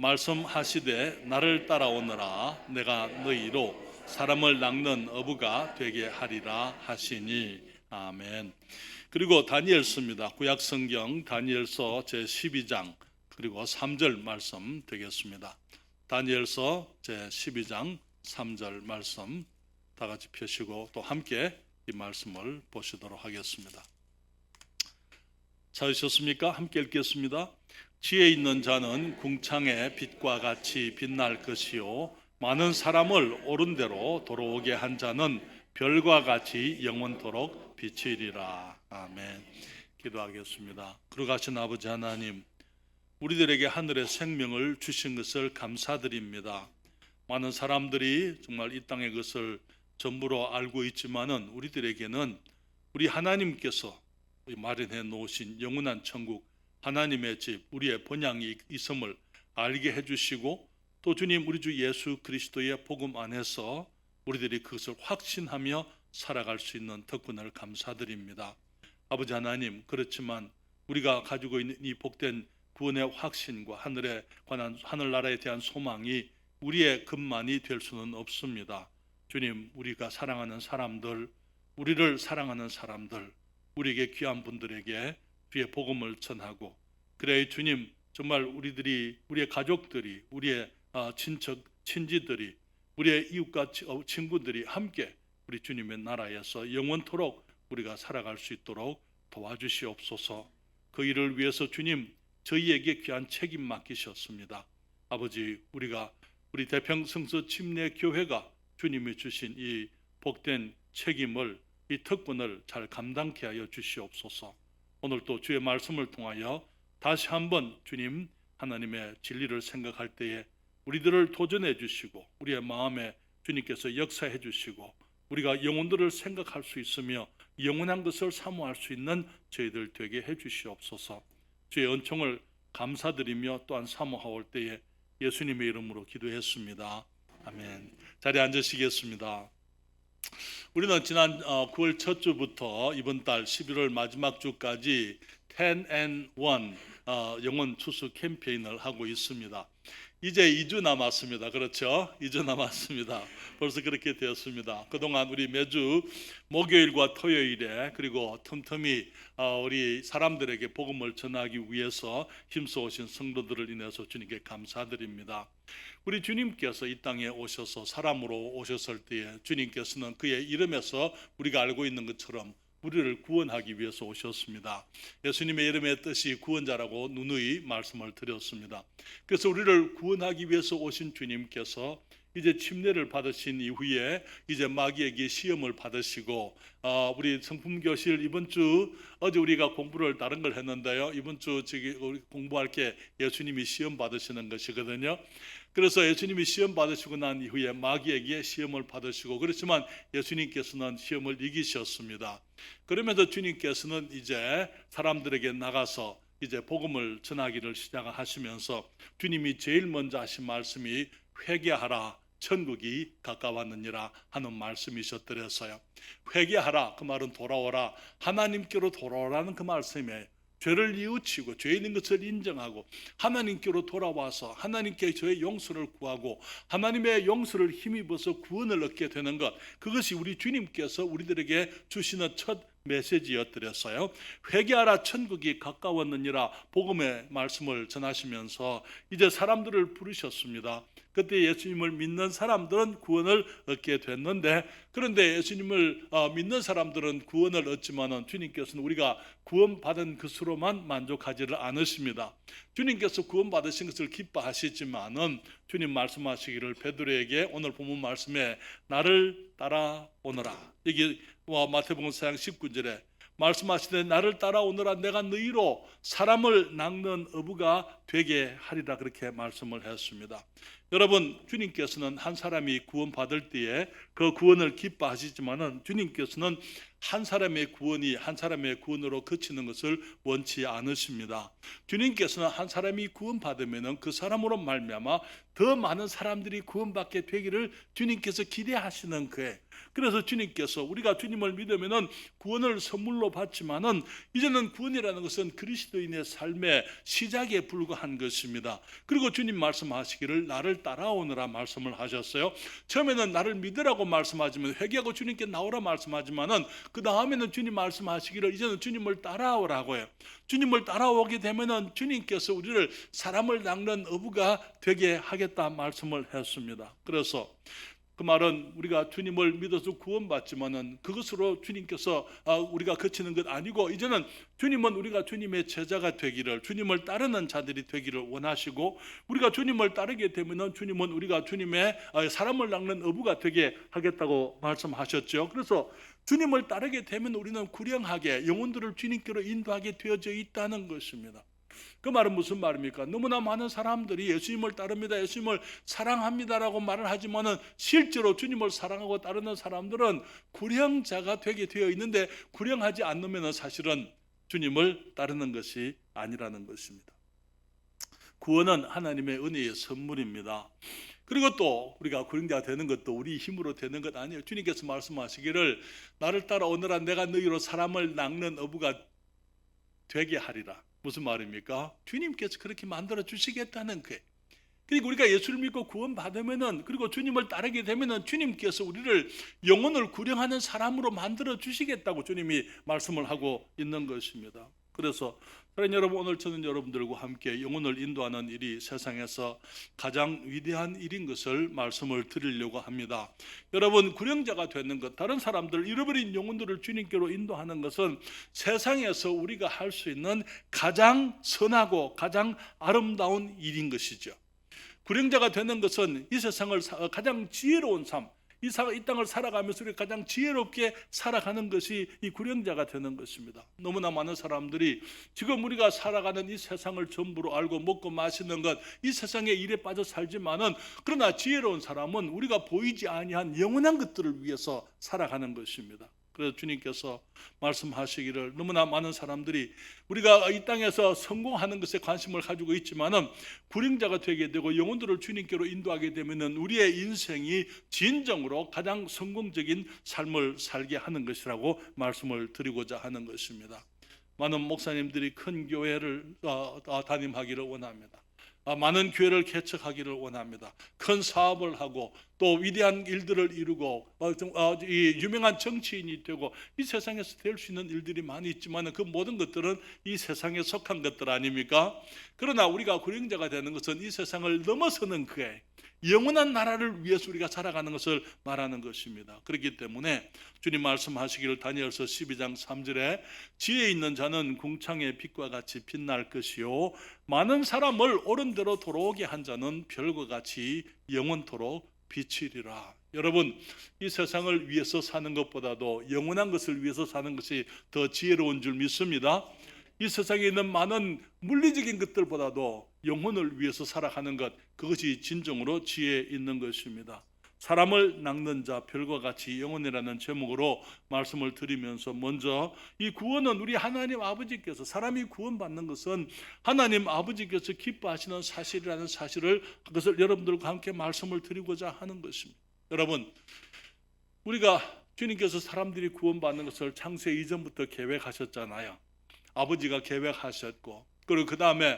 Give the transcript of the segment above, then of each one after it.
말씀하시되 나를 따라오너라 내가 너희로 사람을 낚는 어부가 되게 하리라 하시니. 아멘. 그리고 다니엘서입니다. 구약성경 다니엘서 제12장 그리고 3절 말씀 되겠습니다. 다니엘서 제12장 3절 말씀 다 같이 펴시고 또 함께 이 말씀을 보시도록 하겠습니다. 찾으셨습니까? 함께 읽겠습니다. 지혜 있는 자는 궁창의 빛과 같이 빛날 것이요 많은 사람을 옳은 대로 돌아오게 한 자는 별과 같이 영원토록 비치리라. 아멘. 기도하겠습니다. 거룩하신 아버지 하나님, 우리들에게 하늘의 생명을 주신 것을 감사드립니다. 많은 사람들이 정말 이 땅의 것을 전부로 알고 있지만은 우리들에게는 우리 하나님께서 마련해 놓으신 영원한 천국, 하나님의 집, 우리의 본향이 있음을 알게 해주시고 또 주님 우리 주 예수 그리스도의 복음 안에서 우리들이 그것을 확신하며 살아갈 수 있는 덕분을 감사드립니다. 아버지 하나님, 그렇지만 우리가 가지고 있는 이 복된 구원의 확신과 하늘에 관한 하늘나라에 대한 소망이 우리의 것만이 될 수는 없습니다. 주님, 우리가 사랑하는 사람들, 우리를 사랑하는 사람들, 우리에게 귀한 분들에게 주의 복음을 전하고, 그래 주님, 정말 우리의 가족들이, 우리의 친척, 친지들이, 우리의 이웃과 친구들이 함께 우리 주님의 나라에서 영원토록 우리가 살아갈 수 있도록 도와주시옵소서. 그 일을 위해서 주님, 저희에게 귀한 책임 맡기셨습니다. 아버지, 우리 대평성서 침례교회가 주님이 주신 이 복된 책임을, 이 특권을 잘 감당케 하여 주시옵소서. 오늘 또 주의 말씀을 통하여 다시 한번 주님 하나님의 진리를 생각할 때에 우리들을 도전해 주시고 우리의 마음에 주님께서 역사해 주시고 우리가 영혼들을 생각할 수 있으며 영원한 것을 사모할 수 있는 저희들 되게 해 주시옵소서. 주의 은총을 감사드리며 또한 사모하올 때에 예수님의 이름으로 기도했습니다. 아멘. 자리에 앉으시겠습니다. 우리는 지난 9월 첫 주부터 이번 달 11월 마지막 주까지 10&1 영혼 추수 캠페인을 하고 있습니다. 이제 2주 남았습니다. 그렇죠? 2주 남았습니다. 벌써 그렇게 되었습니다. 그동안 우리 매주 목요일과 토요일에 그리고 틈틈이 우리 사람들에게 복음을 전하기 위해서 힘써오신 성도들을 인해서 주님께 감사드립니다. 우리 주님께서 이 땅에 오셔서 사람으로 오셨을 때에 주님께서는 그의 이름에서 우리가 알고 있는 것처럼 우리를 구원하기 위해서 오셨습니다. 예수님의 이름의 뜻이 구원자라고 누누이 말씀을 드렸습니다. 그래서 우리를 구원하기 위해서 오신 주님께서 이제 침례를 받으신 이후에 이제 마귀에게 시험을 받으시고 우리 성품교실 이번 주 어제 우리가 공부를 다른 걸 했는데요. 이번 주 우리 공부할 게 예수님이 시험 받으시는 것이거든요. 그래서 예수님이 시험 받으시고 난 이후에 마귀에게 시험을 받으시고, 그렇지만 예수님께서는 시험을 이기셨습니다. 그러면서 주님께서는 이제 사람들에게 나가서 이제 복음을 전하기를 시작하시면서 주님이 제일 먼저 하신 말씀이 회개하라, 천국이 가까웠느니라 하는 말씀이셨더랬어요. 회개하라, 그 말은 돌아오라, 하나님께로 돌아오라는 그 말씀이에요. 죄를 뉘우치고 죄 있는 것을 인정하고 하나님께로 돌아와서 하나님께 저의 용서를 구하고 하나님의 용서를 힘입어서 구원을 얻게 되는 것, 그것이 우리 주님께서 우리들에게 주시는 첫 메시지였더랬어요. 회개하라, 천국이 가까웠느니라 복음의 말씀을 전하시면서 이제 사람들을 부르셨습니다. 그때 예수님을 믿는 사람들은 구원을 얻게 됐는데, 그런데 예수님을 믿는 사람들은 구원을 얻지만은 주님께서는 우리가 구원받은 것으로만 만족하지를 않으십니다. 주님께서 구원받으신 것을 기뻐하시지만은 주님 말씀하시기를 베드로에게 오늘 본문 말씀에 나를 따라오너라, 여기 마태복음 4장 19절에 말씀하시되 나를 따라오너라 내가 너희로 사람을 낚는 어부가 되게 하리라, 그렇게 말씀을 했습니다. 여러분, 주님께서는 한 사람이 구원받을 때에 그 구원을 기뻐하시지만은 주님께서는 한 사람의 구원이 한 사람의 구원으로 그치는 것을 원치 않으십니다. 주님께서는 한 사람이 구원받으면은 그 사람으로 말미암아 더 많은 사람들이 구원받게 되기를 주님께서 기대하시는 거예요. 그래서 주님께서 우리가 주님을 믿으면은 구원을 선물로 받지만은 이제는 구원이라는 것은 그리스도인의 삶의 시작에 불과한 한 것입니다. 그리고 주님 말씀하시기를 나를 따라오느라 말씀을 하셨어요. 처음에는 나를 믿으라고 말씀하지만 회개하고 주님께 나오라 말씀하지만은 그 다음에는 주님 말씀하시기를 이제는 주님을 따라오라고 해요. 주님을 따라오게 되면은 주님께서 우리를 사람을 낚는 어부가 되게 하겠다 말씀을 했습니다. 그래서 그 말은 우리가 주님을 믿어서 구원받지만은 그것으로 주님께서 우리가 그치는 것 아니고 이제는 주님은 우리가 주님의 제자가 되기를, 주님을 따르는 자들이 되기를 원하시고, 우리가 주님을 따르게 되면은 주님은 우리가 주님의 사람을 낚는 어부가 되게 하겠다고 말씀하셨죠. 그래서 주님을 따르게 되면 우리는 구령하게 영혼들을 주님께로 인도하게 되어져 있다는 것입니다. 그 말은 무슨 말입니까? 너무나 많은 사람들이 예수님을 따릅니다, 예수님을 사랑합니다라고 말을 하지만은 실제로 주님을 사랑하고 따르는 사람들은 구령자가 되게 되어 있는데, 구령하지 않으면 사실은 주님을 따르는 것이 아니라는 것입니다. 구원은 하나님의 은혜의 선물입니다. 그리고 또 우리가 구령자가 되는 것도 우리 힘으로 되는 것 아니에요. 주님께서 말씀하시기를 나를 따라오너라 내가 너희로 사람을 낚는 어부가 되게 하리라. 무슨 말입니까? 주님께서 그렇게 만들어 주시겠다는 거예요. 그리고 우리가 예수를 믿고 구원받으면은, 그리고 주님을 따르게 되면은 주님께서 우리를 영혼을 구령하는 사람으로 만들어 주시겠다고 주님이 말씀을 하고 있는 것입니다. 그래서 사랑하는 여러분, 오늘 저는 여러분들과 함께 영혼을 인도하는 일이 세상에서 가장 위대한 일인 것을 말씀을 드리려고 합니다. 여러분, 구령자가 되는 것, 다른 사람들 잃어버린 영혼들을 주님께로 인도하는 것은 세상에서 우리가 할 수 있는 가장 선하고 가장 아름다운 일인 것이죠. 구령자가 되는 것은 이 세상을 가장 지혜로운 삶, 이 땅을 살아가면서 우리가 가장 지혜롭게 살아가는 것이 이 구령자가 되는 것입니다. 너무나 많은 사람들이 지금 우리가 살아가는 이 세상을 전부로 알고 먹고 마시는 것, 이 세상의 일에 빠져 살지만은, 그러나 지혜로운 사람은 우리가 보이지 아니한 영원한 것들을 위해서 살아가는 것입니다. 그래서 주님께서 말씀하시기를 너무나 많은 사람들이 우리가 이 땅에서 성공하는 것에 관심을 가지고 있지만은 구령자가 되게 되고 영혼들을 주님께로 인도하게 되면은 우리의 인생이 진정으로 가장 성공적인 삶을 살게 하는 것이라고 말씀을 드리고자 하는 것입니다. 많은 목사님들이 큰 교회를 담임하기를 원합니다. 많은 교회를 개척하기를 원합니다. 큰 사업을 하고 또 위대한 일들을 이루고 이 유명한 정치인이 되고 이 세상에서 될 수 있는 일들이 많이 있지만 그 모든 것들은 이 세상에 속한 것들 아닙니까? 그러나 우리가 구령자가 되는 것은 이 세상을 넘어서는 그의 영원한 나라를 위해서 우리가 살아가는 것을 말하는 것입니다. 그렇기 때문에 주님 말씀하시기를 다니엘서 12장 3절에 지혜 있는 자는 궁창의 빛과 같이 빛날 것이요 많은 사람을 옳은 대로 돌아오게 한 자는 별과 같이 영원토록 비치리라. 여러분, 이 세상을 위해서 사는 것보다도 영원한 것을 위해서 사는 것이 더 지혜로운 줄 믿습니다. 이 세상에 있는 많은 물리적인 것들보다도 영혼을 위해서 살아가는 것, 그것이 진정으로 지혜 있는 것입니다. 사람을 낚는 자 별과 같이 영혼이라는 제목으로 말씀을 드리면서, 먼저 이 구원은 우리 하나님 아버지께서, 사람이 구원받는 것은 하나님 아버지께서 기뻐하시는 사실이라는 사실을, 그것을 여러분들과 함께 말씀을 드리고자 하는 것입니다. 여러분, 우리가 주님께서 사람들이 구원받는 것을 창세 이전부터 계획하셨잖아요. 아버지가 계획하셨고, 그리고 그 다음에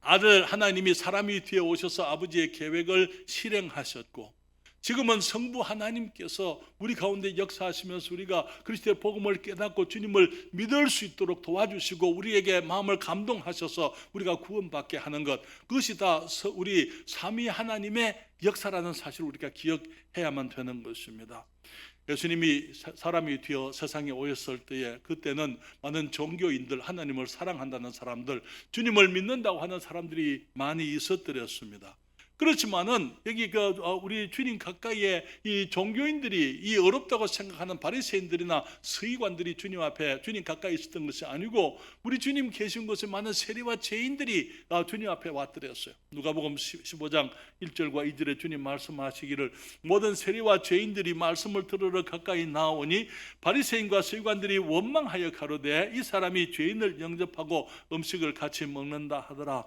아들 하나님이 사람이 되어 오셔서 아버지의 계획을 실행하셨고, 지금은 성부 하나님께서 우리 가운데 역사하시면서 우리가 그리스도의 복음을 깨닫고 주님을 믿을 수 있도록 도와주시고 우리에게 마음을 감동하셔서 우리가 구원받게 하는 것, 그것이 다 우리 삼위 하나님의 역사라는 사실을 우리가 기억해야만 되는 것입니다. 예수님이 사람이 되어 세상에 오셨을 때에, 그때는 많은 종교인들, 하나님을 사랑한다는 사람들, 주님을 믿는다고 하는 사람들이 많이 있었더랬습니다. 그렇지만은 여기 우리 주님 가까이에 이 종교인들이, 이 어렵다고 생각하는 바리새인들이나 서기관들이 주님 앞에, 주님 가까이 있었던 것이 아니고 우리 주님 계신 곳에 많은 세리와 죄인들이 주님 앞에 왔더랬어요. 누가복음 15장 1절과 2절에 주님 말씀하시기를 모든 세리와 죄인들이 말씀을 들으러 가까이 나오니 바리새인과 서기관들이 원망하여 가로되 이 사람이 죄인을 영접하고 음식을 같이 먹는다 하더라.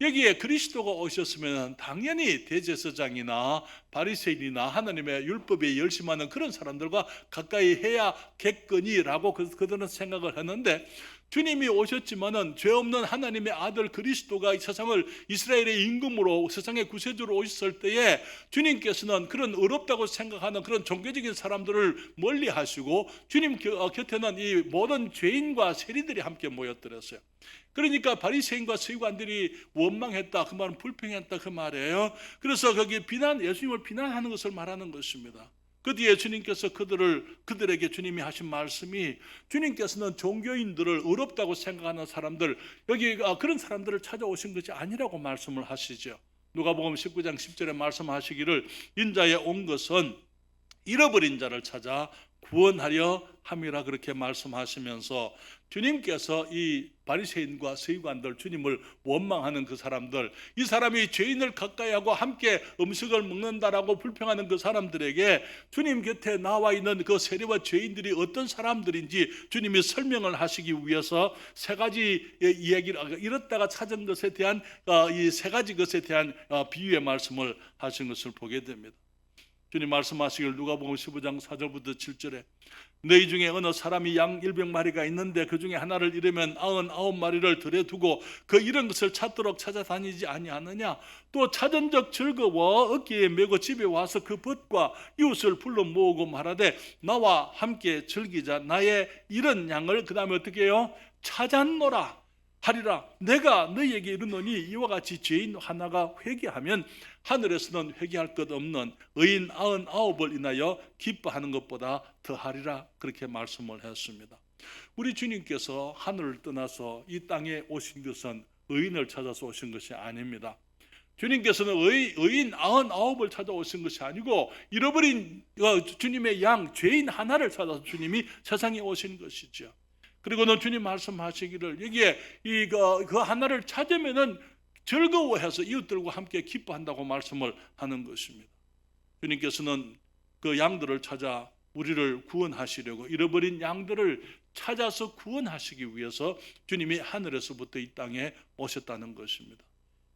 여기에 그리스도가 오셨으면 당연히 대제사장이나 바리새인이나 하나님의 율법에 열심하는 그런 사람들과 가까이 해야겠거니라고 그들은 생각을 했는데, 주님이 오셨지만은 죄 없는 하나님의 아들 그리스도가 이 세상을 이스라엘의 임금으로 세상의 구세주로 오셨을 때에 주님께서는 그런 어렵다고 생각하는 그런 종교적인 사람들을 멀리 하시고 주님 곁에는 이 모든 죄인과 세리들이 함께 모였더랬어요. 그러니까 바리새인과 서기관들이 원망했다, 그 말은 불평했다, 그 말이에요. 그래서 거기 예수님을 비난하는 것을 말하는 것입니다. 그 뒤에 주님께서 그들에게 주님이 하신 말씀이, 주님께서는 종교인들을 어렵다고 생각하는 사람들, 여기 그런 사람들을 찾아오신 것이 아니라고 말씀을 하시죠. 누가복음 19장 10절에 말씀하시기를 인자에 온 것은 잃어버린 자를 찾아 구원하려 함이라 그렇게 말씀하시면서 주님께서 이 바리새인과 서기관들, 주님을 원망하는 그 사람들, 이 사람이 죄인을 가까이하고 함께 음식을 먹는다라고 불평하는 그 사람들에게 주님 곁에 나와 있는 그 세리와 죄인들이 어떤 사람들인지 주님이 설명을 하시기 위해서 세 가지 이야기를, 잃었다가 찾은 것에 대한 이 세 가지 것에 대한 비유의 말씀을 하신 것을 보게 됩니다. 주님 말씀하시길 누가복음 15장 4절부터 7절에 너희 중에 어느 사람이 양 100마리가 있는데 그 중에 하나를 잃으면 99마리를 들에 두고 그 잃은 것을 찾도록 찾아다니지 아니하느냐? 또 찾은 적 즐거워 어깨에 메고 집에 와서 그 벗과 이웃을 불러 모으고 말하되 나와 함께 즐기자. 나의 잃은 양을 그 다음에 어떻게 해요? 찾았노라 하리라. 내가 너희에게 이르노니 이와 같이 죄인 하나가 회개하면 하늘에서는 회개할 것 없는 의인 99을 인하여 기뻐하는 것보다 더하리라. 그렇게 말씀을 했습니다. 우리 주님께서 하늘을 떠나서 이 땅에 오신 것은 의인을 찾아서 오신 것이 아닙니다. 주님께서는 의인 99을 찾아오신 것이 아니고 잃어버린 주님의 양 죄인 하나를 찾아서 주님이 세상에 오신 것이죠. 그리고는 주님 말씀하시기를 여기에 그 하나를 찾으면은 즐거워해서 이웃들과 함께 기뻐한다고 말씀을 하는 것입니다. 주님께서는 그 양들을 찾아 우리를 구원하시려고, 잃어버린 양들을 찾아서 구원하시기 위해서 주님이 하늘에서부터 이 땅에 오셨다는 것입니다.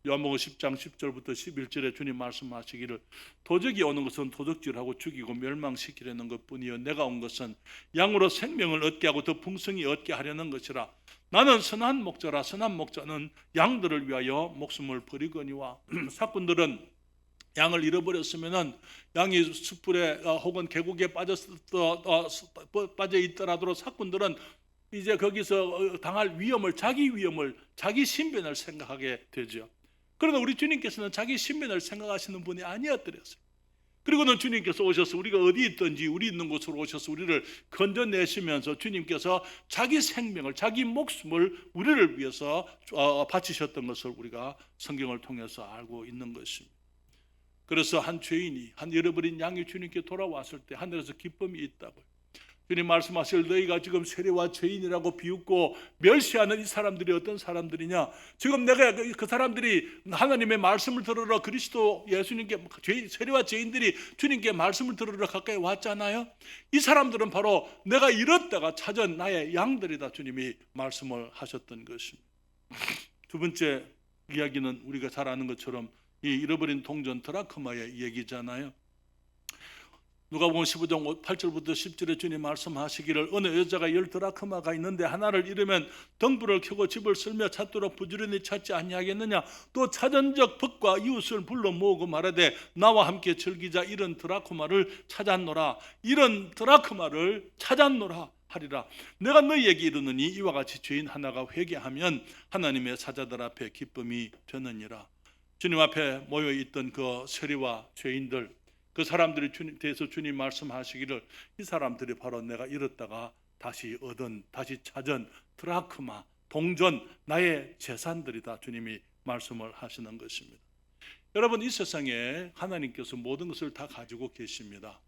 요한복음 10장 10절부터 11절에 주님 말씀하시기를 도적이 오는 것은 도적질하고 죽이고 멸망시키려는 것뿐이요 내가 온 것은 양으로 생명을 얻게 하고 더 풍성히 얻게 하려는 것이라. 나는 선한 목자라. 선한 목자는 양들을 위하여 목숨을 버리거니와 사꾼들은 양을 잃어버렸으면은 양이 숯불에 혹은 계곡에 빠져 있더라도 사꾼들은 이제 거기서 당할 위험을, 자기 신변을 생각하게 되죠. 그러나 우리 주님께서는 자기 신변을 생각하시는 분이 아니었더랬어요. 그리고는 주님께서 오셔서 우리가 어디 있든지 우리 있는 곳으로 오셔서 우리를 건져내시면서 주님께서 자기 생명을, 자기 목숨을 우리를 위해서 바치셨던 것을 우리가 성경을 통해서 알고 있는 것입니다. 그래서 한 죄인이, 한 잃어버린 양이 주님께 돌아왔을 때 하늘에서 기쁨이 있다고요. 주님 말씀하실 너희가 지금 세리와 죄인이라고 비웃고 멸시하는 이 사람들이 어떤 사람들이냐? 지금 내가 그 사람들이 하나님의 말씀을 들으러 그리스도 예수님께, 세리와 죄인들이 주님께 말씀을 들으러 가까이 왔잖아요. 이 사람들은 바로 내가 잃었다가 찾은 나의 양들이다. 주님이 말씀을 하셨던 것입니다. 두 번째 이야기는 우리가 잘 아는 것처럼 이 잃어버린 동전 드라크마의 얘기잖아요. 누가복음 15장 8절부터 10절에 주님 말씀하시기를 어느 여자가 10 드라크마가 있는데 하나를 잃으면 등불을 켜고 집을 쓸며 찾도록 부지런히 찾지 아니하겠느냐? 또 찾은 적 벗과 이웃을 불러 모으고 말하되 나와 함께 즐기자. 이런 드라크마를 찾았노라. 이런 드라크마를 찾았노라 하리라. 내가 너희에게 이르노니 이와 같이 죄인 하나가 회개하면 하나님의 사자들 앞에 기쁨이 되느니라. 주님 앞에 모여있던 그 세리와 죄인들, 그 사람들이 대해서 주님 말씀하시기를 이 사람들이 바로 내가 잃었다가 다시 찾은 드라크마, 동전, 나의 재산들이다. 주님이 말씀을 하시는 것입니다. 여러분, 이 세상에 하나님께서 모든 것을 다 가지고 계십니다.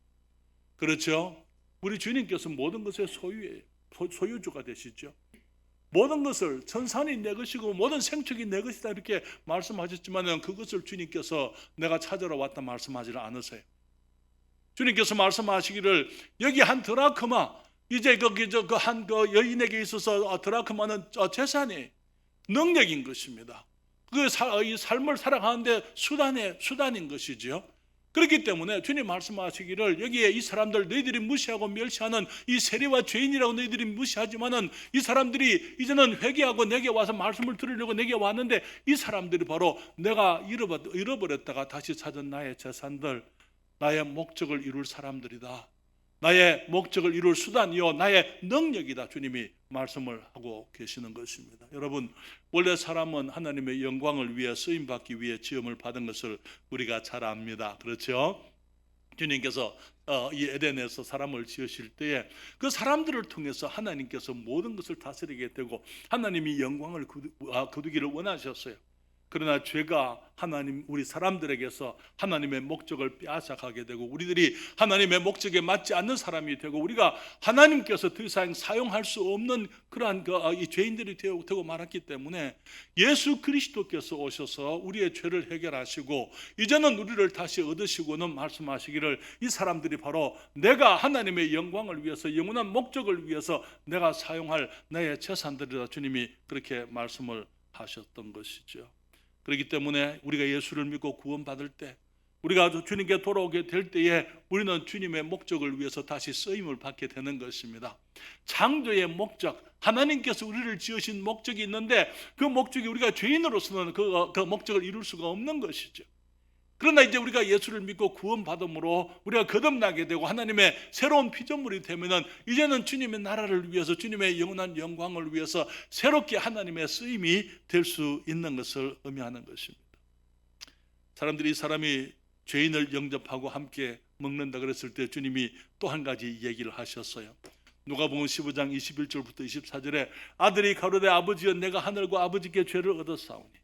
그렇죠? 우리 주님께서 모든 것의 소유주가 되시죠. 모든 것을, 천산이 내 것이고 모든 생축이 내 것이다 이렇게 말씀하셨지만 그것을 주님께서 내가 찾으러 왔다 말씀하지 않으세요. 주님께서 말씀하시기를 여기 한 드라크마, 이제 거기 한 여인에게 있어서 드라크마는 재산이 능력인 것입니다. 그 이 삶을 살아가는데 수단인 것이죠. 그렇기 때문에 주님 말씀하시기를 여기에 이 사람들 너희들이 무시하고 멸시하는 이 세리와 죄인이라고 너희들이 무시하지만은 이 사람들이 이제는 회개하고 내게 와서 말씀을 들으려고 내게 왔는데 이 사람들이 바로 내가 잃어버렸다가 다시 찾은 나의 재산들, 나의 목적을 이룰 사람들이다. 나의 목적을 이룰 수단이요 나의 능력이다. 주님이 말씀을 하고 계시는 것입니다. 여러분, 원래 사람은 하나님의 영광을 위해 쓰임받기 위해 지음을 받은 것을 우리가 잘 압니다. 그렇죠? 주님께서 이 에덴에서 사람을 지으실 때에 그 사람들을 통해서 하나님께서 모든 것을 다스리게 되고 하나님이 영광을 거두기를 원하셨어요. 그러나 죄가 하나님 우리 사람들에게서 하나님의 목적을 빼앗아가게 되고 우리들이 하나님의 목적에 맞지 않는 사람이 되고 우리가 하나님께서 더 이상 사용할 수 없는 그러한 이 죄인들이 되고 말았기 때문에 예수 그리스도께서 오셔서 우리의 죄를 해결하시고 이제는 우리를 다시 얻으시고는 말씀하시기를 이 사람들이 바로 내가 하나님의 영광을 위해서 영원한 목적을 위해서 내가 사용할 나의 재산들이다. 주님이 그렇게 말씀을 하셨던 것이죠. 그렇기 때문에 우리가 예수를 믿고 구원받을 때 우리가 주님께 돌아오게 될 때에 우리는 주님의 목적을 위해서 다시 쓰임을 받게 되는 것입니다. 창조의 목적, 하나님께서 우리를 지으신 목적이 있는데 그 목적이 우리가 죄인으로서는 그 목적을 이룰 수가 없는 것이죠. 그러나 이제 우리가 예수를 믿고 구원받음으로 우리가 거듭나게 되고 하나님의 새로운 피조물이 되면은 이제는 주님의 나라를 위해서 주님의 영원한 영광을 위해서 새롭게 하나님의 쓰임이 될 수 있는 것을 의미하는 것입니다. 사람들이 이 사람이 죄인을 영접하고 함께 먹는다 그랬을 때 주님이 또 한 가지 얘기를 하셨어요. 누가복음 15장 21절부터 24절에 아들이 가로되 아버지여 내가 하늘과 아버지께 죄를 얻었사오니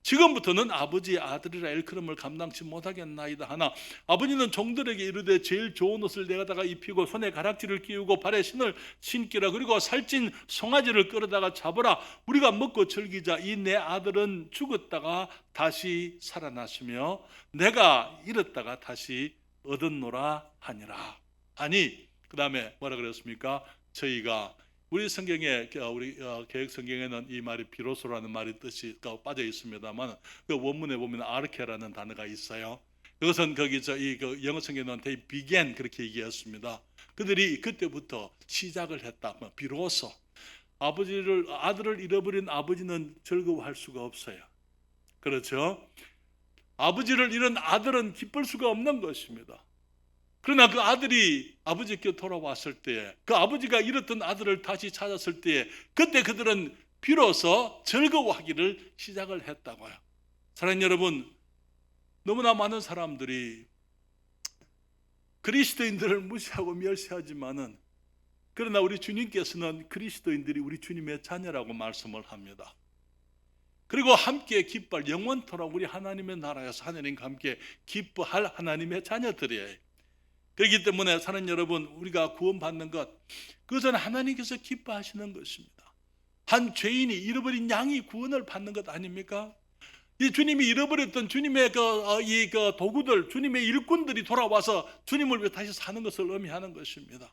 지금부터는 아버지의 아들이라 일컬음을 감당치 못하겠나이다 하나 아버지는 종들에게 이르되 제일 좋은 옷을 내다가 입히고 손에 가락지를 끼우고 발에 신을 신기라 그리고 살찐 송아지를 끌어다가 잡으라 우리가 먹고 즐기자 이 내 아들은 죽었다가 다시 살아났으며 내가 잃었다가 다시 얻었노라 하니라. 아니 그 다음에 뭐라 그랬습니까? 저희가 우리 성경에 우리 개혁 성경에는 이 말이 비로소라는 말이 뜻이 빠져 있습니다만 그 원문에 보면 아르케라는 단어가 있어요. 이것은 거기서 이 영어 성경에는 they began 그렇게 얘기했습니다. 그들이 그때부터 시작을 했다. 비로소 아들을 잃어버린 아버지는 즐거워할 수가 없어요. 그렇죠? 아버지를 잃은 아들은 기쁠 수가 없는 것입니다. 그러나 그 아들이 아버지께 돌아왔을 때 그 아버지가 잃었던 아들을 다시 찾았을 때 그때 그들은 비로소 즐거워하기를 시작을 했다고요. 사랑하는 여러분, 너무나 많은 사람들이 그리스도인들을 무시하고 멸시하지만은 그러나 우리 주님께서는 그리스도인들이 우리 주님의 자녀라고 말씀을 합니다. 그리고 함께 기뻐할 영원토록 우리 하나님의 나라에서 하나님과 함께 기뻐할 하나님의 자녀들이에요. 그렇기 때문에 사는 여러분 우리가 구원받는 것 그것은 하나님께서 기뻐하시는 것입니다. 한 죄인이 잃어버린 양이 구원을 받는 것 아닙니까? 이 주님이 잃어버렸던 주님의 그 도구들 주님의 일꾼들이 돌아와서 주님을 위해 다시 사는 것을 의미하는 것입니다.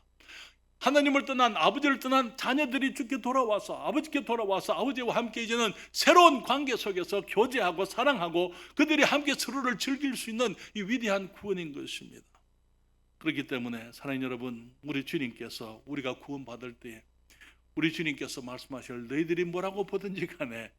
하나님을 떠난 아버지를 떠난 자녀들이 주께 돌아와서 아버지께 돌아와서 아버지와 함께 이제는 새로운 관계 속에서 교제하고 사랑하고 그들이 함께 서로를 즐길 수 있는 이 위대한 구원인 것입니다. 그렇기 때문에 사랑하는 여러분 우리 주님께서 우리가 구원받을 때 우리 주님께서 말씀하실 너희들이 뭐라고 보든지 간에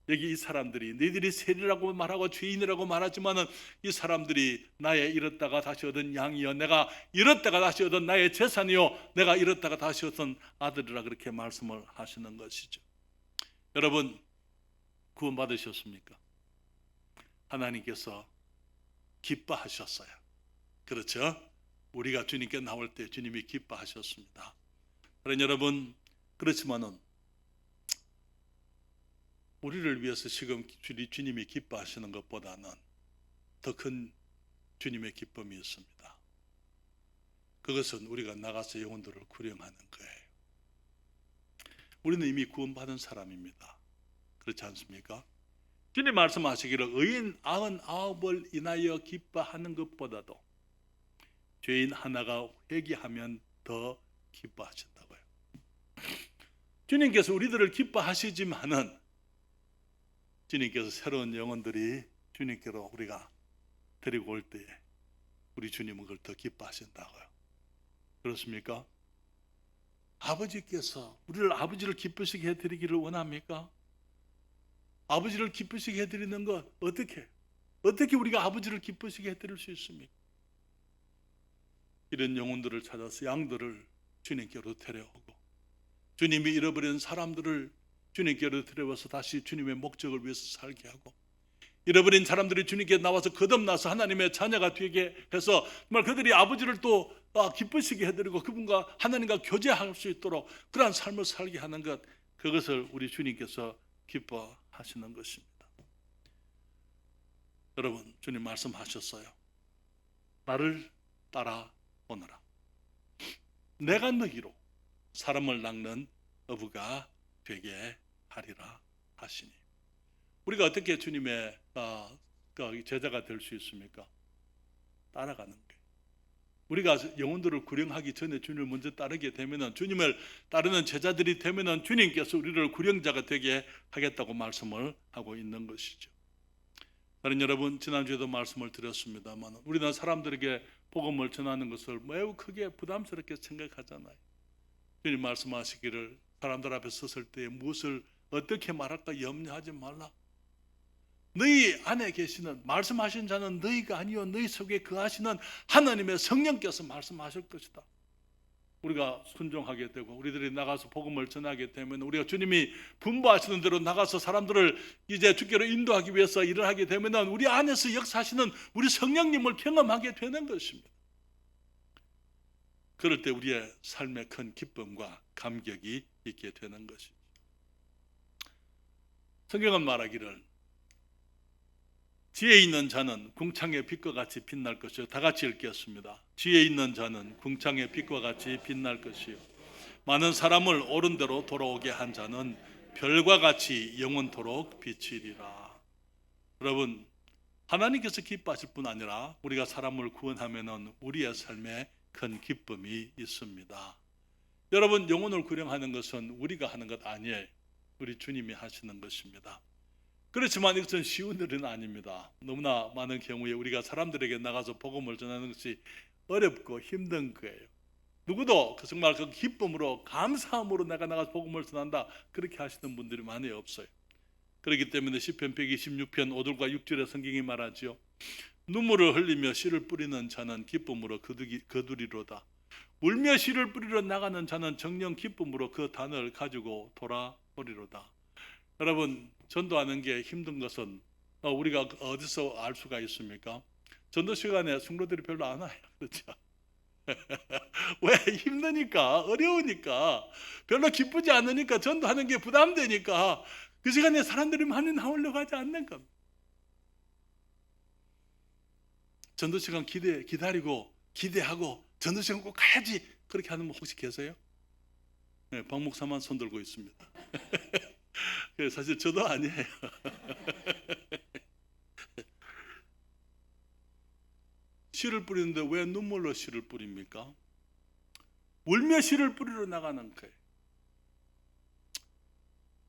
여기 이 사람들이 너희들이 세리라고 말하고 죄인이라고 말하지만은 이 사람들이 나의 잃었다가 다시 얻은 양이요 내가 잃었다가 다시 얻은 나의 재산이요 내가 잃었다가 다시 얻은 아들이라 그렇게 말씀을 하시는 것이죠. 여러분 구원받으셨습니까? 하나님께서 기뻐하셨어요. 그렇죠? 우리가 주님께 나올 때 주님이 기뻐하셨습니다. 그러나 여러분 그렇지만은 우리를 위해서 지금 주님이 기뻐하시는 것보다는 더 큰 주님의 기쁨이 있습니다. 그것은 우리가 나가서 영혼들을 구령하는 거예요. 우리는 이미 구원받은 사람입니다. 그렇지 않습니까? 주님 말씀하시기를 의인 99을 인하여 기뻐하는 것보다도 죄인 하나가 회개하면 더 기뻐하신다고요. 주님께서 우리들을 기뻐하시지만은 주님께서 새로운 영혼들이 주님께로 우리가 데리고 올 때에 우리 주님은 그걸 더 기뻐하신다고요. 그렇습니까? 아버지께서 우리를 아버지를 기쁘시게 해드리기를 원합니까? 아버지를 기쁘시게 해드리는 것 어떻게 우리가 아버지를 기쁘시게 해드릴 수 있습니까? 이런 영혼들을 찾아서 양들을 주님께로 데려오고 주님이 잃어버린 사람들을 주님께로 데려와서 다시 주님의 목적을 위해서 살게 하고 잃어버린 사람들이 주님께 나와서 거듭나서 하나님의 자녀가 되게 해서 정말 그들이 아버지를 또 기쁘시게 해드리고 그분과 하나님과 교제할 수 있도록 그러한 삶을 살게 하는 것, 그것을 우리 주님께서 기뻐하시는 것입니다. 여러분, 주님 말씀하셨어요. 나를 따라오너라. 내가 너희로 사람을 낚는 어부가 되게 하리라 하시니. 우리가 어떻게 주님의 제자가 될 수 있습니까? 따라가는 거예요. 우리가 영혼들을 구령하기 전에 주님을 먼저 따르게 되면은, 주님을 따르는 제자들이 되면은 주님께서 우리를 구령자가 되게 하겠다고 말씀을 하고 있는 것이죠. 다른 여러분, 지난주에도 말씀을 드렸습니다만 우리는 사람들에게 복음을 전하는 것을 매우 크게 부담스럽게 생각하잖아요. 주님 말씀하시기를 사람들 앞에 섰을 때 무엇을 어떻게 말할까 염려하지 말라. 너희 안에 계시는 말씀하신 자는 너희가 아니요 너희 속에 거하시는 하나님의 성령께서 말씀하실 것이다. 우리가 순종하게 되고 우리들이 나가서 복음을 전하게 되면, 우리가 주님이 분부하시는 대로 나가서 사람들을 이제 주께로 인도하기 위해서 일을 하게 되면 우리 안에서 역사하시는 우리 성령님을 경험하게 되는 것입니다. 그럴 때 우리의 삶에 큰 기쁨과 감격이 있게 되는 것입니다. 성경은 말하기를 지혜 있는 자는 궁창의 빛과 같이 빛날 것이요. 다 같이 읽겠습니다. 지혜 있는 자는 궁창의 빛과 같이 빛날 것이요. 많은 사람을 옳은 대로 돌아오게 한 자는 별과 같이 영원토록 비치리라. 여러분, 하나님께서 기뻐하실 뿐 아니라 우리가 사람을 구원하면은 우리의 삶에 큰 기쁨이 있습니다. 여러분, 영혼을 구령하는 것은 우리가 하는 것 아니에요. 우리 주님이 하시는 것입니다. 그렇지만 이것은 쉬운 일은 아닙니다. 너무나 많은 경우에 우리가 사람들에게 나가서 복음을 전하는 것이 어렵고 힘든 거예요. 누구도 정말 그 기쁨으로 감사함으로 내가 나가서 복음을 전한다 그렇게 하시는 분들이 많이 없어요. 그렇기 때문에 시편 126편 5절과 6절에 성경이 말하지요. 눈물을 흘리며 씨를 뿌리는 자는 기쁨으로 거두리로다. 울며 씨를 뿌리러 나가는 자는 정녕 기쁨으로 그 단을 가지고 돌아오리로다. 여러분, 전도하는 게 힘든 것은 우리가 어디서 알 수가 있습니까? 전도 시간에 성도들이 별로 안 와요. 그렇죠? 왜? 힘드니까, 어려우니까, 별로 기쁘지 않으니까, 전도하는 게 부담되니까 그 시간에 사람들이 많이 나오려고 하지 않는 겁니다. 전도 시간 기다리고 기대하고 전도 시간 꼭 가야지 그렇게 하는 분 혹시 계세요? 네, 박 목사만 손 들고 있습니다. 사실 저도 아니에요. 씨를 뿌리는데 왜 눈물로 씨를 뿌립니까? 울며 씨를 뿌리러 나가는 거예요.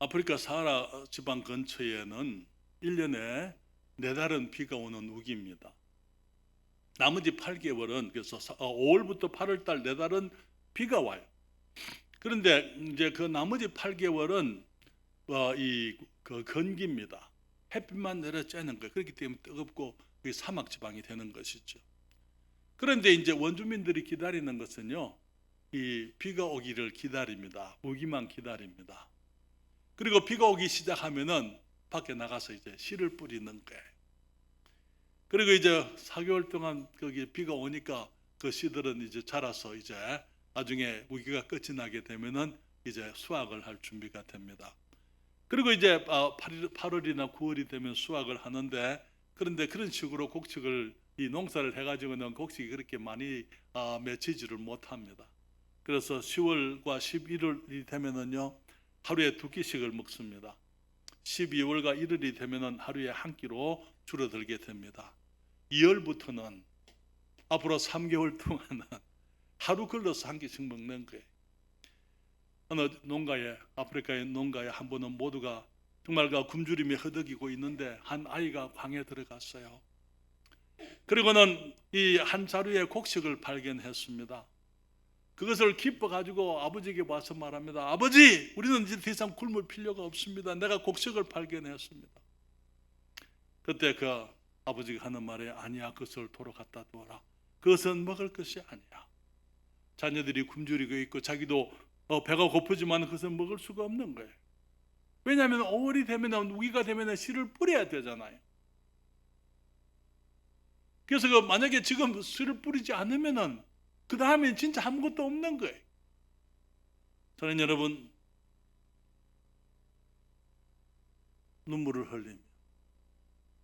아프리카 사하라 지방 근처에는 1년에 4달은 비가 오는 우기입니다. 나머지 8개월은, 그래서 5월부터 8월달 4달은 비가 와요. 그런데 이제 그 나머지 8개월은 그 건기입니다. 햇빛만 내려쬐는 거예요. 그렇기 때문에 뜨겁고 사막 지방이 되는 것이죠. 그런데 이제 원주민들이 기다리는 것은요, 이 비가 오기를 기다립니다. 오기만 기다립니다. 그리고 비가 오기 시작하면은 밖에 나가서 이제 씨를 뿌리는 거예요. 그리고 이제 4개월 동안 거기 비가 오니까 그 씨들은 이제 자라서 이제 나중에 우기가 끝이 나게 되면은 이제 수확을 할 준비가 됩니다. 그리고 이제 8월이나 9월이 되면 수확을 하는데, 그런데 그런 식으로 곡식을 이 농사를 해가지고는 곡식이 그렇게 많이 맺히지를 못합니다. 그래서 10월과 11월이 되면은요 하루에 2끼씩을 먹습니다. 12월과 1월이 되면은 하루에 1끼로 줄어들게 됩니다. 2월부터는 앞으로 3개월 동안은 하루 걸러서 1끼씩 먹는 거예요. 어느 농가에, 아프리카의 농가에 한 번은 모두가 정말 그 굶주림에 허덕이고 있는데 한 아이가 방에 들어갔어요. 그리고는 이 한 자루의 곡식을 발견했습니다. 그것을 기뻐 가지고 아버지에게 와서 말합니다. 아버지, 우리는 이제 더 이상 굶을 필요가 없습니다. 내가 곡식을 발견했습니다. 그때 그 아버지가 하는 말에, 아니야, 그것을 도로 갖다 두어라. 그것은 먹을 것이 아니야. 자녀들이 굶주리고 있고 자기도 배가 고프지만 그것은 먹을 수가 없는 거예요. 왜냐하면 5월이 되면, 우기가 되면 씨를 뿌려야 되잖아요. 그래서 만약에 지금 씨를 뿌리지 않으면은 그 다음엔 진짜 아무것도 없는 거예요. 저는 여러분, 눈물을 흘리며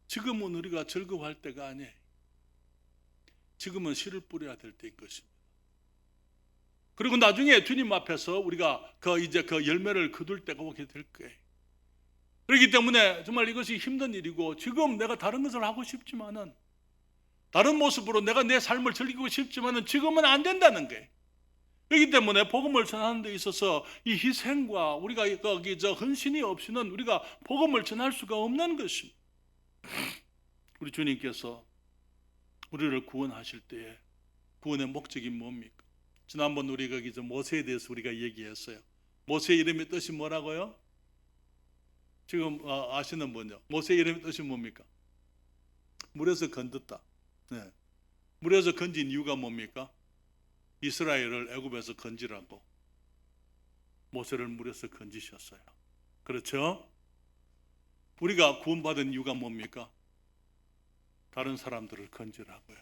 지금은 우리가 즐거워할 때가 아니에요. 지금은 씨를 뿌려야 될 때인 것입니다. 그리고 나중에 주님 앞에서 우리가 이제 그 열매를 거둘 때가 오게 될 거예요. 그렇기 때문에 정말 이것이 힘든 일이고, 지금 내가 다른 것을 하고 싶지만은, 다른 모습으로 내가 내 삶을 즐기고 싶지만은 지금은 안 된다는 거예요. 그렇기 때문에 복음을 전하는 데 있어서 이 희생과 우리가 헌신이 없이는 우리가 복음을 전할 수가 없는 것입니다. 우리 주님께서 우리를 구원하실 때에 구원의 목적이 뭡니까? 지난번 우리 모세에 대해서 우리가 얘기했어요. 모세의 이름의 뜻이 뭐라고요? 지금 아시는 분요? 모세의 이름의 뜻이 뭡니까? 물에서 건졌다. 네. 물에서 건진 이유가 뭡니까? 이스라엘을 애굽에서 건지라고 모세를 물에서 건지셨어요. 그렇죠? 우리가 구원받은 이유가 뭡니까? 다른 사람들을 건지라고요.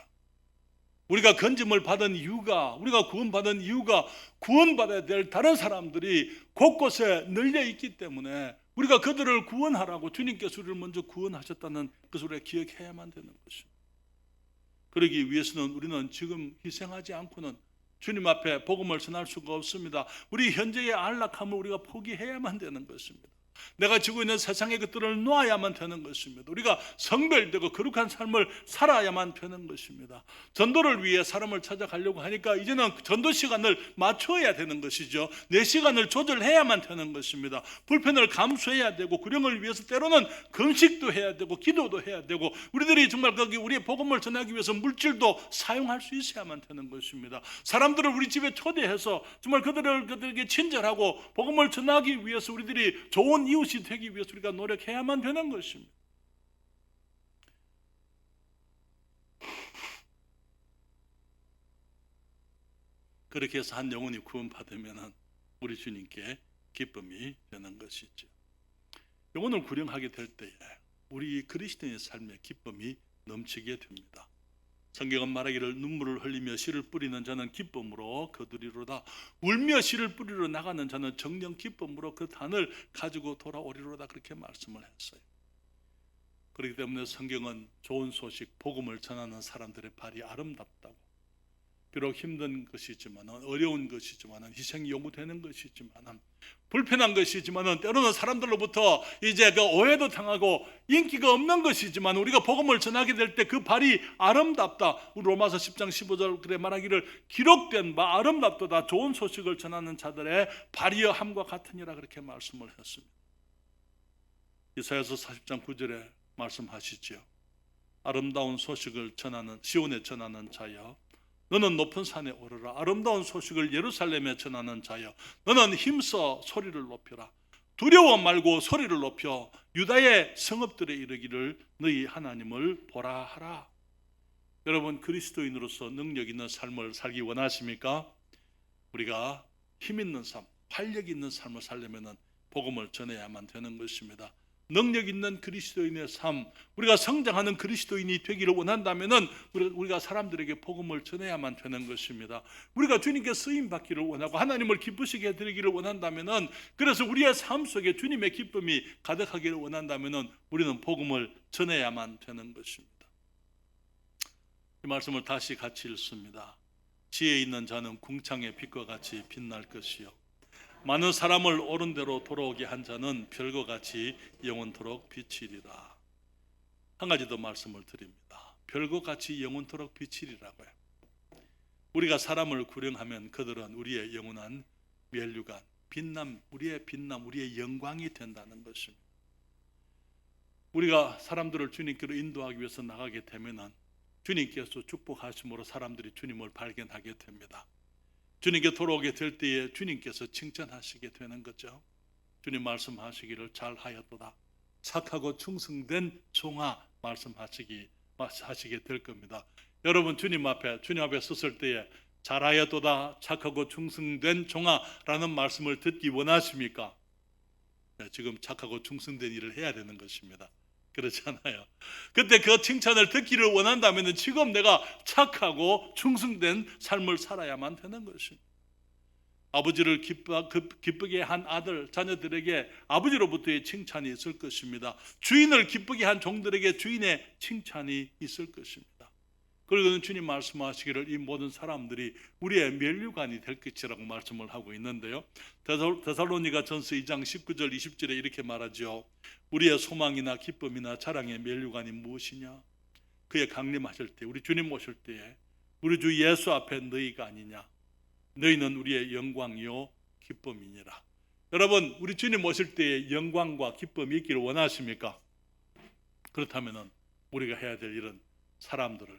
우리가 건짐을 받은 이유가, 우리가 구원받은 이유가 구원받아야 될 다른 사람들이 곳곳에 널려 있기 때문에 우리가 그들을 구원하라고 주님께서 우리를 먼저 구원하셨다는 것을 우리가 기억해야만 되는 것입니다. 그러기 위해서는 우리는 지금 희생하지 않고는 주님 앞에 복음을 전할 수가 없습니다. 우리 현재의 안락함을 우리가 포기해야만 되는 것입니다. 내가 지고 있는 세상의 것들을 놓아야만 되는 것입니다. 우리가 성별되고 거룩한 삶을 살아야만 되는 것입니다. 전도를 위해 사람을 찾아가려고 하니까 이제는 전도 시간을 맞춰야 되는 것이죠. 내 시간을 조절해야만 되는 것입니다. 불편을 감수해야 되고, 구령을 위해서 때로는 금식도 해야 되고 기도도 해야 되고, 우리들이 정말 우리의 복음을 전하기 위해서 물질도 사용할 수 있어야만 되는 것입니다. 사람들을 우리 집에 초대해서 정말 그들에게 친절하고 복음을 전하기 위해서 우리들이 좋은 이웃이 되기 위해서 우리가 노력해야만 되는 것입니다. 그렇게 해서 한 영혼이 구원받으면 우리 주님께 기쁨이 되는 것이죠. 영혼을 구령하게 될 때에 우리 그리스도인의 삶에 기쁨이 넘치게 됩니다. 성경은 말하기를, 눈물을 흘리며 씨를 뿌리는 자는 기쁨으로 거두리로다. 울며 씨를 뿌리러 나가는 자는 정녕 기쁨으로 그 단을 가지고 돌아오리로다. 그렇게 말씀을 했어요. 그렇기 때문에 성경은 좋은 소식, 복음을 전하는 사람들의 발이 아름답다고, 비록 힘든 것이지만, 어려운 것이지만, 희생이 요구되는 것이지만, 불편한 것이지만, 때로는 사람들로부터 이제 오해도 당하고 인기가 없는 것이지만, 우리가 복음을 전하게 될 때 그 발이 아름답다. 우리 로마서 10장 15절 그래 말하기를, 기록된 바 아름답도다. 좋은 소식을 전하는 자들의 발이여 함과 같으니라. 그렇게 말씀을 했습니다. 이사야서 40장 9절에 말씀하시죠. 아름다운 소식을 전하는, 시온에 전하는 자여, 너는 높은 산에 오르라. 아름다운 소식을 예루살렘에 전하는 자여, 너는 힘써 소리를 높여라. 두려워 말고 소리를 높여 유다의 성읍들에 이르기를, 너희 하나님을 보라 하라. 여러분, 그리스도인으로서 능력 있는 삶을 살기 원하십니까? 우리가 힘 있는 삶, 활력 있는 삶을 살려면 복음을 전해야만 되는 것입니다. 능력 있는 그리스도인의 삶, 우리가 성장하는 그리스도인이 되기를 원한다면 우리가 사람들에게 복음을 전해야만 되는 것입니다. 우리가 주님께 쓰임 받기를 원하고 하나님을 기쁘시게 해드리기를 원한다면, 그래서 우리의 삶 속에 주님의 기쁨이 가득하기를 원한다면 우리는 복음을 전해야만 되는 것입니다. 이 말씀을 다시 같이 읽습니다. 지혜 있는 자는 궁창의 빛과 같이 빛날 것이요, 많은 사람을 옳은 대로 돌아오게 한 자는 별과 같이 영원토록 비치리라. 한 가지 더 말씀을 드립니다. 별과 같이 영원토록 비치리라고요. 우리가 사람을 구령하면 그들은 우리의 영원한 면류관, 빛남, 우리의 빛남, 우리의 영광이 된다는 것입니다. 우리가 사람들을 주님께로 인도하기 위해서 나가게 되면 주님께서 축복하심으로 사람들이 주님을 발견하게 됩니다. 주님께 돌아오게 될 때에 주님께서 칭찬하시게 되는 거죠. 주님 말씀하시기를 잘하였도다. 착하고 충성된 종아 말씀하시게 될 겁니다. 여러분 주님 앞에 섰을 때에 잘하였도다 착하고 충성된 종아라는 말씀을 듣기 원하십니까? 네, 지금 착하고 충성된 일을 해야 되는 것입니다. 그렇지 않아요? 그때 그 칭찬을 듣기를 원한다면 지금 내가 착하고 충성된 삶을 살아야만 되는 것입니다. 아버지를 기쁘게 한 아들, 자녀들에게 아버지로부터의 칭찬이 있을 것입니다. 주인을 기쁘게 한 종들에게 주인의 칭찬이 있을 것입니다. 그리고 주님 말씀하시기를 이 모든 사람들이 우리의 면류관이 될 것이라고 말씀을 하고 있는데요. 데살로니가 전서 2장 19절 20절에 이렇게 말하죠. 우리의 소망이나 기쁨이나 자랑의 면류관이 무엇이냐? 그의 강림하실 때, 우리 주님 오실 때에 우리 주 예수 앞에 너희가 아니냐? 너희는 우리의 영광이요 기쁨이니라. 여러분 우리 주님 오실 때에 영광과 기쁨이 있기를 원하십니까? 그렇다면 우리가 해야 될 일은 사람들을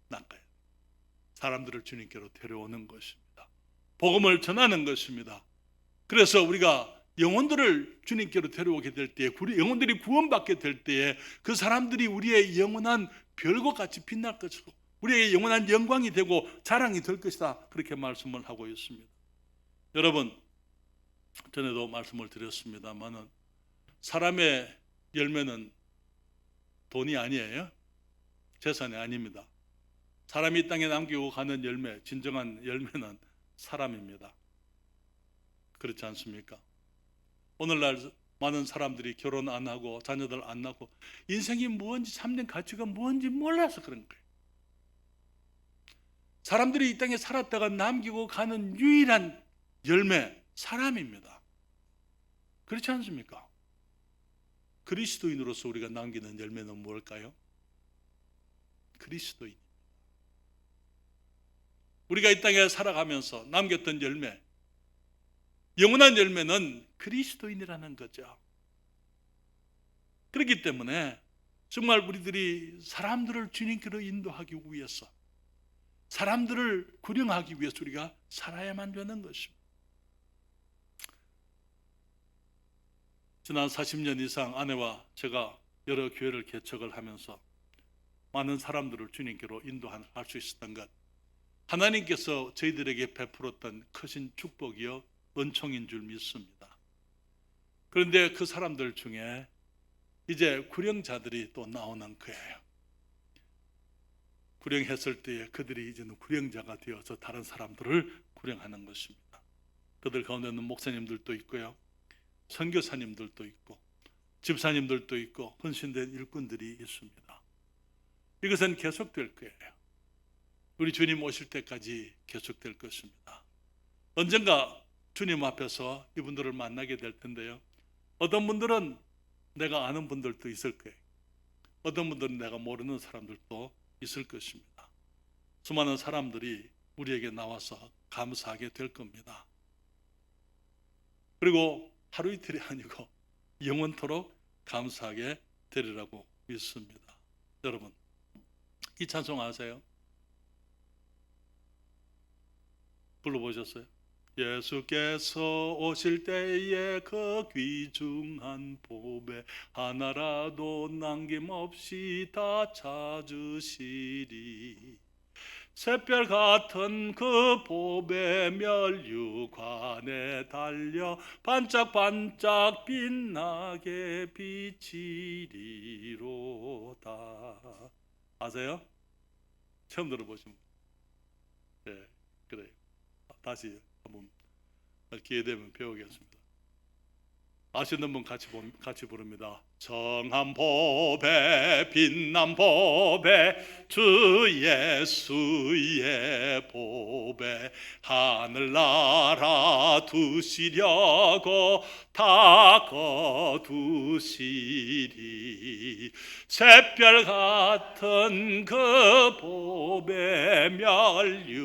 낚아야 돼요. 사람들을 주님께로 데려오는 것입니다. 복음을 전하는 것입니다. 그래서 우리가 영혼들을 주님께로 데려오게 될 때에, 영혼들이 구원받게 될 때에 그 사람들이 우리의 영원한 별과 같이 빛날 것이고 우리의 영원한 영광이 되고 자랑이 될 것이다. 그렇게 말씀을 하고 있습니다. 여러분 전에도 말씀을 드렸습니다만 사람의 열매는 돈이 아니에요. 재산이 아닙니다. 사람이 이 땅에 남기고 가는 열매, 진정한 열매는 사람입니다. 그렇지 않습니까? 오늘날 많은 사람들이 결혼 안 하고 자녀들 안 낳고 인생이 뭔지 참된 가치가 뭔지 몰라서 그런 거예요. 사람들이 이 땅에 살았다가 남기고 가는 유일한 열매, 사람입니다. 그렇지 않습니까? 그리스도인으로서 우리가 남기는 열매는 무엇일까요? 그리스도인. 우리가 이 땅에 살아가면서 남겼던 열매, 영원한 열매는 그리스도인이라는 거죠. 그렇기 때문에 정말 우리들이 사람들을 주님께로 인도하기 위해서, 사람들을 구령하기 위해서 우리가 살아야만 되는 것입니다. 지난 40년 이상 아내와 제가 여러 교회를 개척을 하면서 많은 사람들을 주님께로 인도할 수 있었던 것, 하나님께서 저희들에게 베풀었던 크신 축복이요 은총인 줄 믿습니다. 그런데 그 사람들 중에 이제 구령자들이 또 나오는 거예요. 구령했을 때에 그들이 이제는 구령자가 되어서 다른 사람들을 구령하는 것입니다. 그들 가운데는 목사님들도 있고요, 선교사님들도 있고 집사님들도 있고 헌신된 일꾼들이 있습니다. 이것은 계속될 거예요. 우리 주님 오실 때까지 계속될 것입니다. 언젠가 주님 앞에서 이분들을 만나게 될 텐데요, 어떤 분들은 내가 아는 분들도 있을 거예요. 어떤 분들은 내가 모르는 사람들도 있을 것입니다. 수많은 사람들이 우리에게 나와서 감사하게 될 겁니다. 그리고 하루 이틀이 아니고 영원토록 감사하게 되리라고 믿습니다. 여러분, 이 찬송 아세요? 불러보셨어요? 예수께서 오실 때에 그 귀중한 보배 하나라도 남김없이 다 찾으시리. 샛별 같은 그 보배 멸류관에 달려 반짝반짝 빛나게 비치리로다. 아세요? 처음 들어보신 분? 네, 그래요. 다시 한번 기회 되면 배우겠습니다. 아시는 분 같이 부릅니다. 정한 보배 빛난 보배 주 예수의 보배 하늘나라 두시려고 다 거두시리. 샛별 같은 그 보배 멸류관에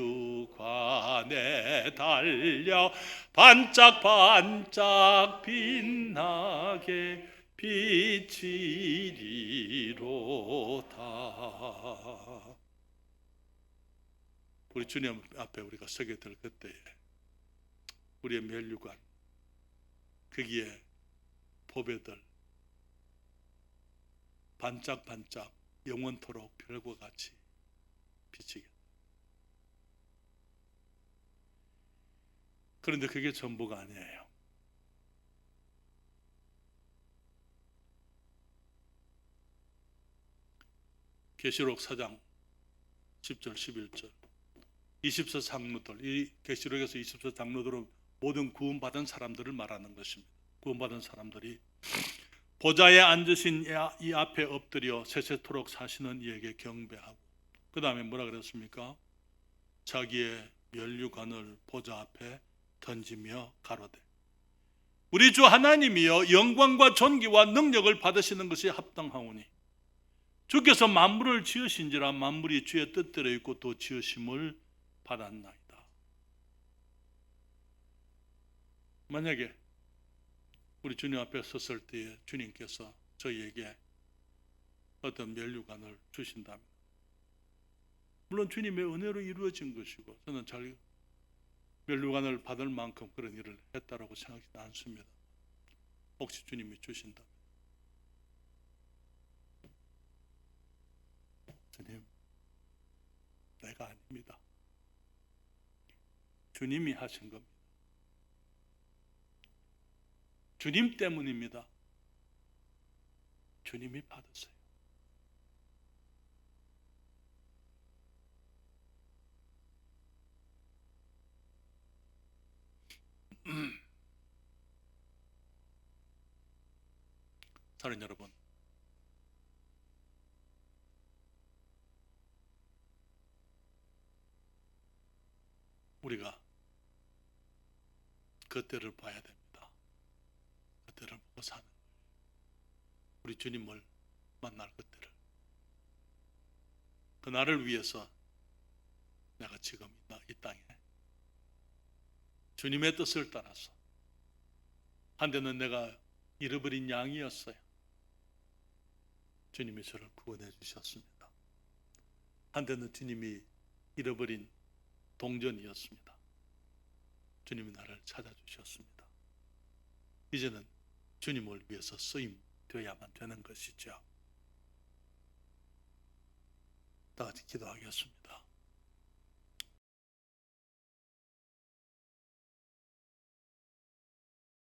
달려 반짝반짝 빛나게 비치리로다. 우리 주님 앞에 우리가 서게 될 그때에 우리의 면류관 거기에 보배들 반짝반짝 영원토록 별과 같이 비치겠다. 그런데 그게 전부가 아니에요. 계시록 4장 10절 11절 24 장로들, 이 계시록에서 24 장로들은 모든 구원받은 사람들을 말하는 것입니다. 구원받은 사람들이 보좌에 앉으신 이 앞에 엎드려 세세토록 사시는 이에게 경배하고, 그 다음에 뭐라 그랬습니까? 자기의 면류관을 보좌 앞에 던지며 가로되 우리 주 하나님이여 영광과 존귀와 능력을 받으시는 것이 합당하오니 주께서 만물을 지으신지라 만물이 주의 뜻대로 있고 또 지으심을 받았나이다. 만약에 우리 주님 앞에 섰을 때에 주님께서 저희에게 어떤 면류관을 주신다면, 물론 주님의 은혜로 이루어진 것이고 저는 잘 면류관을 받을 만큼 그런 일을 했다라고 생각하지 않습니다. 혹시 주님이 주신다면, 주님, 내가 아닙니다. 주님이 하신 겁니다. 주님 때문입니다. 주님이 받으세요. 사랑하는 여러분, 우리가 그 때를 봐야 됩니다. 그 때를 보고 사는 거예요. 우리 주님을 만날 그 때를. 그 날을 위해서 내가 지금 이 땅에 주님의 뜻을 따라서, 한때는 내가 잃어버린 양이었어요. 주님이 저를 구원해 주셨습니다. 한때는 주님이 잃어버린 동전이었습니다. 주님이 나를 찾아주셨습니다. 이제는 주님을 위해서 쓰임 되어야만 되는 것이죠. 다 같이 기도하겠습니다.